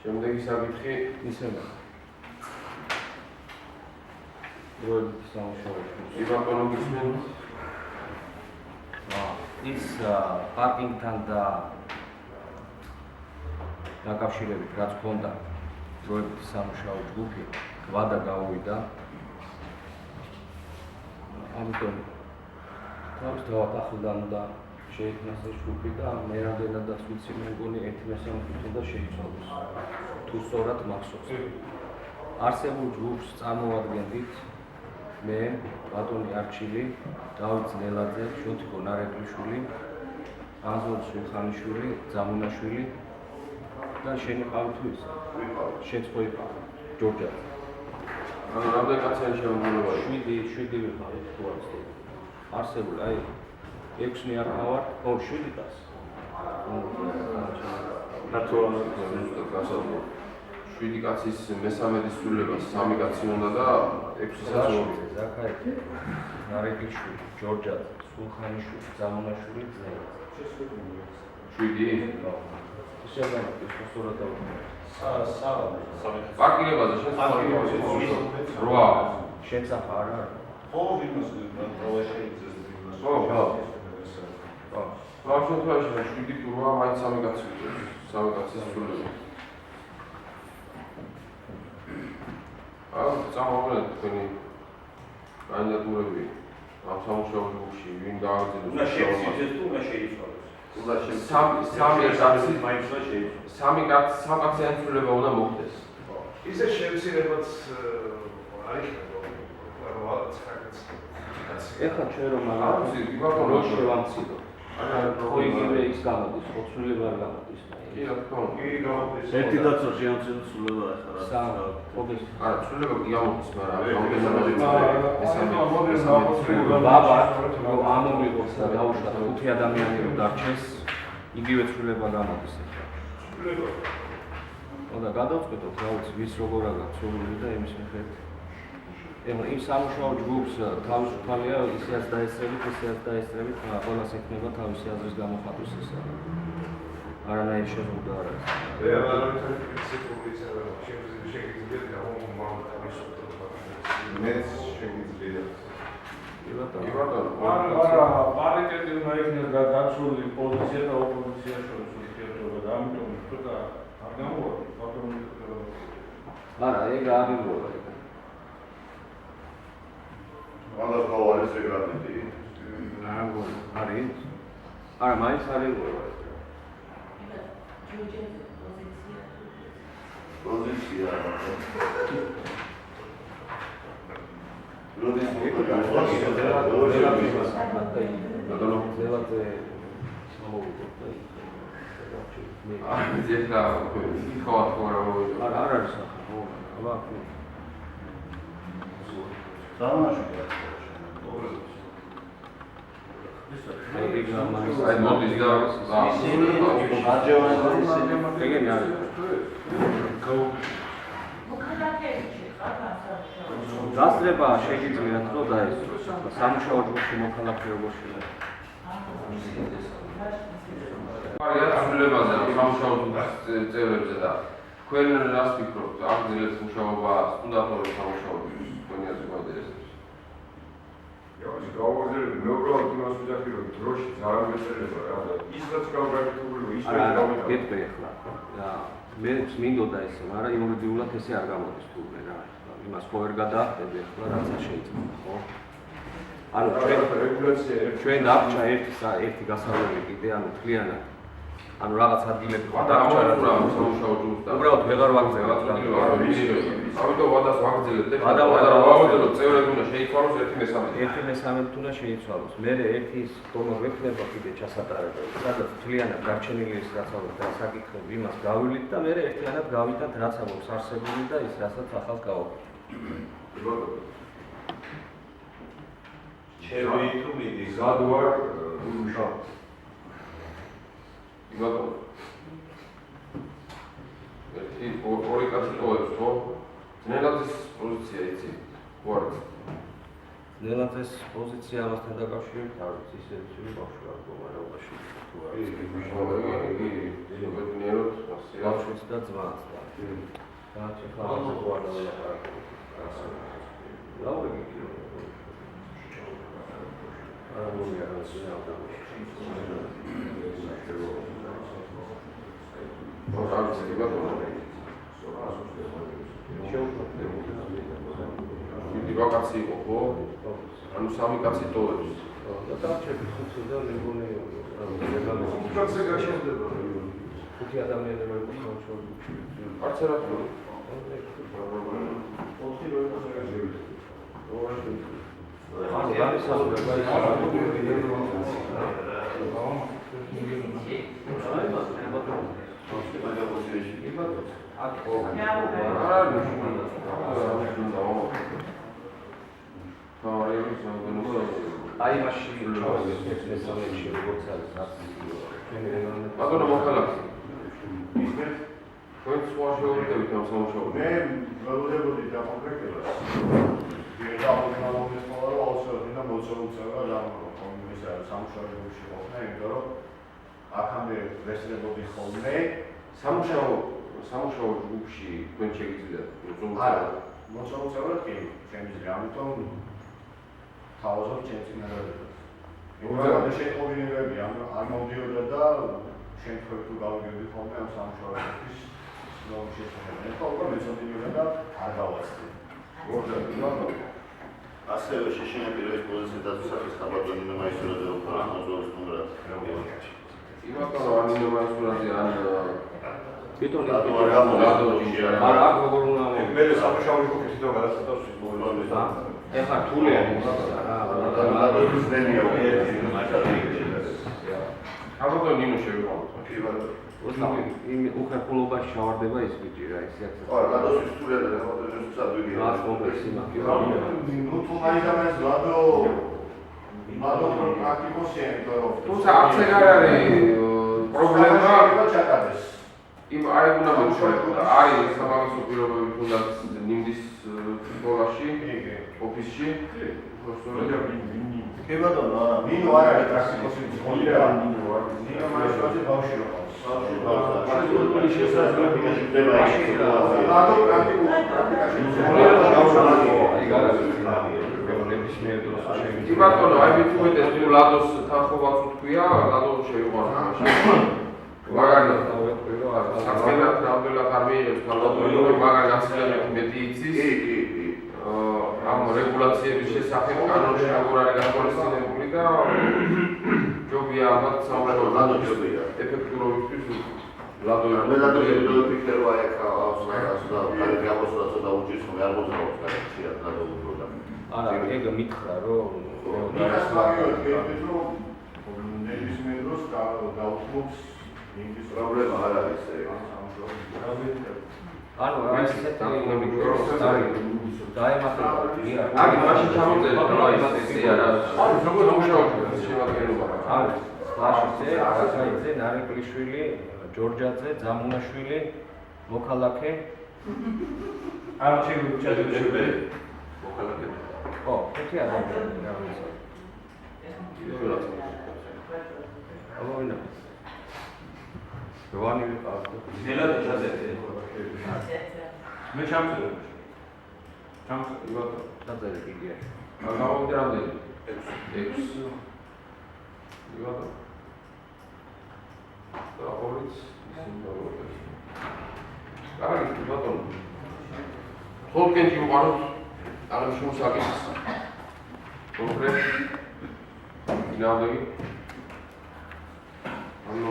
შემდეგი საკითხი ისევე. როდის სამუშაოებში? იბატონო გისმენთ? ის პარკინგთან და დაკავშირებით რაც ჰქონდა როდის სამუშაო ჯგუფი ვადა გავუვიდა. ამიტომ თავის თავად და შეიქმნას ეს ჯგუფი და მე რამდენადაც ვიცი მე მგონი 1/3 უნდა შეიცვალოს. თუ სწორად მახსოვს. არსებულ ჯგუფს წარმოვადგენდით მე, ბატონი არჩილი, დავით ძნელაძე, შოთიკო ნარეკვლიშვილი, ანზორ სულხანიშვილი, ძამუნაშვილი და შენი ყავი თუ ის? შენც ხო იყავ? ჯორჯად. ანუ რამდენი კაცია შემოგვიყვება? 7 ვიყავით თუ არის. არსებული, აი 6 არ ხავართ, 7 კაცი. ნატურალურად გასაგებია. 7 კაცის მესამედი სულება 3 კაცი უნდა და 6 საათი. ზაქარი, ნარეკვლიშვილი, ჯორჯად, სულხანიშვილი, ძამუნაშვილი, ძნელაძე. 7? შეიძლება ის სწორად დავუყო. პარკინგებაზე შენ პარკინგებაზე 8. შენც ახარ არა? ხო, იმას პროვეშენ ის ხო. ბავშვი თვალში 7 თუ 8 მაინც 3 კაცი ვიყავს. 3 კაცის სულება. წამოვიდეთ თქვენი კანდიდატურები ამ სამუშაო ჯგუფში, ვინ გააგრძელებს? უნდა შეიცვალოს თუ უნდა შეიცვალოს? უნდა სამი კაციანი სულება უნდა მოხდეს. ისე შემცირებაც არ იქნება, რაღაც ხაკაც. ეხლა ჩვენ რომ რო შევამციდო. ხო იგივე ის გამოდის, ხოცვლება არ გამოდის. კი, რა თქმა უნდა. კი, გამოდის. ერთი დაცვა შეამცირდა სულება ახლა რა. ოდეს. არა, სულება კი გამოდის, მაგრამ ბაბა რომ ამომიღოს და დაუშვათ 5 ადამიანი რომ დარჩეს, იგივე ცვლილება გამოდის ახლა. სულება. და გადავწყვეტოთ რა ვიცი ვის როგორ აღარ ცვლილი და იმის მიხედვით. ეხლა იმ სამუშაო ჯგუფს თავისუფალია ისეაც დაესწრებით, მაგრამ ყველას ექნება თავისი აზრის გამოხატვის ისა. არანაირი შეზღუდვა არ არის. მეც შეგიძლია. არა, პარიტეტი უნდა იქნება გაცვლილი პოზიცია და ოპოზიცია შორის ურთიერთობა და ამიტომ ცოტა არ გამოვადი ბატონი. არა, ეგ არ იგოვა ეგ. მანდ გავარის რეგრადენტი. არის? არა, მაინც არ იგოვა ეგ. პოზიცია. დასწრება შეგიძლიათ რომ დაესწროს სამუშაო ჯგუფში მოქალაქე როგორ შეიძლება. არის ცვლილებაზე სამუშაო ჯგუფის წევრებზე და თქვენ რას ფიქრობთ? აგრძელებთ მუშაობა სტუდენტური სამუშაო ჯგუფის თქვენი აზრი მოიწერეთ. ის გავაგზავნე მეუბრალოდ იმას ვიძახი რომ დროში ძალიან მეწერება რა და ის რაც გავგაკეთებული ის არა გეტყვი ახლა და მე მინდოდა ესე მაგრამ იურიდიულად ესე არ გამოდის თურმე რა იმას ხო ვერ გადაახდები ახლა რაც არ შეიძლება ხო ანუ რეგულაცია ჩვენ დარჩა ერთი გასავლელი კიდე ანუ თლიანად ანუ რაღაც ადგილები და სამუშაო ჯგუფს და უბრალოდ ვეღარ ვაგრძელებთ ამიტომ ვადას ვაგრძელებთ და ვაგრძელოთ წევრები უნდა შეიცვალოს 1/3 უნდა შეიცვალოს. მე ერთის დონა ვექნება კიდე ჩასატარებელი. სადაც თლიანად გარჩენილი ის რაც ალბათ და საკითხები იმას გავივლით და მე ერთიანად გავიტანთ რაც აქვს არსებული და ის რასაც ახალ გავაკეთებ. ჩემი თუ მიდის გადვარ მუშაობ. იბატონო. ერთი ორი კაცი ტოვებს, ხო? ძნელაძის პოზიცია იცი. უარეს. ნელაძეს პოზიცია ამასთან დაკავშირებით არ ვიცი, ისე ვიცი ბავშვი არ მდგომარეობაში თუ არ ბავშვიც და ძმაც და რაც ხალხზე თუ არ ველაპარაკობ. ლაურები არა მომია რა შეიძლება მიდი კაცი იყო ხო? ანუ სამი კაცი ტოვებს. და დარჩები ხუთი და მეგონი კაცი გაშენდება. ხუთი ადამიანები იყო შორი. არც არა თუ ანუ აი მაშინ ჩავაგეთ მესამეში როგორც არის ბატონო მოხალხე თქვენ სხვა შეურიდებით ამ სამუშაოდ მე ველოდებოდი და კონკრეტულად დავუყენოს ხოლმე აუცილებლად და მოწოულწევა და კომისია სამუშაოებში ყოფნა, იმიტომ რომ აქამდე ვესწრებოდი ხოლმე სამუშაო ჯგუფში თქვენ შეგიძლიათ მოწოულწევა კი შემიძლია, ამიტომ თავაზობ ჩემს წინააღმდეგ. უბრალოდ შეყობინებები არ მომდიოდა და შემთხვევით თუ გავიგებდი ხოლმე ამ სამუშაოების რომ შეხედე. ხოლმე მეცოდინებდა და არ გავაცდი. ასევე შეშინებილების პოზიციიდან საფის ხაბატონი მაისურაძე უბრალოდ მოძრაობის უნდათ. იმათო ანინო მაისურაძე ან ბიტონი რატო არ გამოვიდა? არა აქ როგორ უნდა მე სამუშაო ჯგუფი თვითონ გადასცემს მოვლენებს. ეხლა თული არის რატოს ნენია ერთი მაგალითად. ალბათ ნინო შევივალოთ. იმ უხერხულობაში ჩავარდება ის ბიჭი რა ის აქ ხო, რატოს ისტორია და რატოს სადვიგი. რას მომხსი მაგიო ნუ თუ მაინც ლადო პრაქტიკოსია, იმიტომ რომ თუმცა არც ეგ არ არის პრობლემა ჩაკადეს. იმ აი უნდა მეცხოვრება არის სამაგისო პირობები თუნდაც ნიმდის სკოლაში ოფისში კი ბატონო, არა. ნინო არ არის პრაქტიკოსი სკოლია. ნინო მაისურაძე ბავშვი იყო. ბავშვი შესაძლებელი ხდება ის სიტუაცია. ლადო პრაქტიკაში აი გარანტია ნებისმიერ დროს კი ბატონო, აი მithumetes თუ ლადოს თანხმობაც თქვია, ლადო შეიყვანს მაშინ. მაგალითად, საქმეად ნამდვილად არ მიიღებს თავადობრივი, მაგრამ გაცილებით მეტი იცის. ამ რეგულაციების შესახებ კანონში როგორ არის გათვალისწინებული და ჯობია ალბათ სამუშაო ლადო ჯობია. ეფექტურობისთვის ლადო მე ლადო ვიფიქრე რომ აი აქ ავსნას და ხალხი გამოსულა ცოტა უჭირს, მე არ მოძრაობს კაცია ლადო უფრო. არა ეგ მითხრა რომ ნიკას მაგიო თქვით რომ ნებისმიერ დროს დაუთმობს ინგლისურ პრობლემა არ არის ეგ. ანუ აი ესეთი დაემართება აი მაშინ ჩამოწერეთ რომ აი ესე არა არის როგორ სამუშაოებს შემადგენლობა არის ლაშიძე, აკაკაიძე, ნარეკვლიშვილი, ჯორჯაძე, ძამუნაშვილი, მოქალაქე არჩევი ჩაძებშები. მოხალხე. ხო, ერთი ადამიანი რა ვიცი. ალბათ როვანი ვიყავ. ნელა ჩაძეთე. მე ჩამწერ. ჩამწერ ბატონო. დაწერე კიდე. გამოვიდა რამდენი 6 ბატონო და ორიც სიმბოლოები კარგი ბატონო ხოლმე ვიყავთ აღნიშნულ საკითხს კონკრეტ ნამდვილი ანუ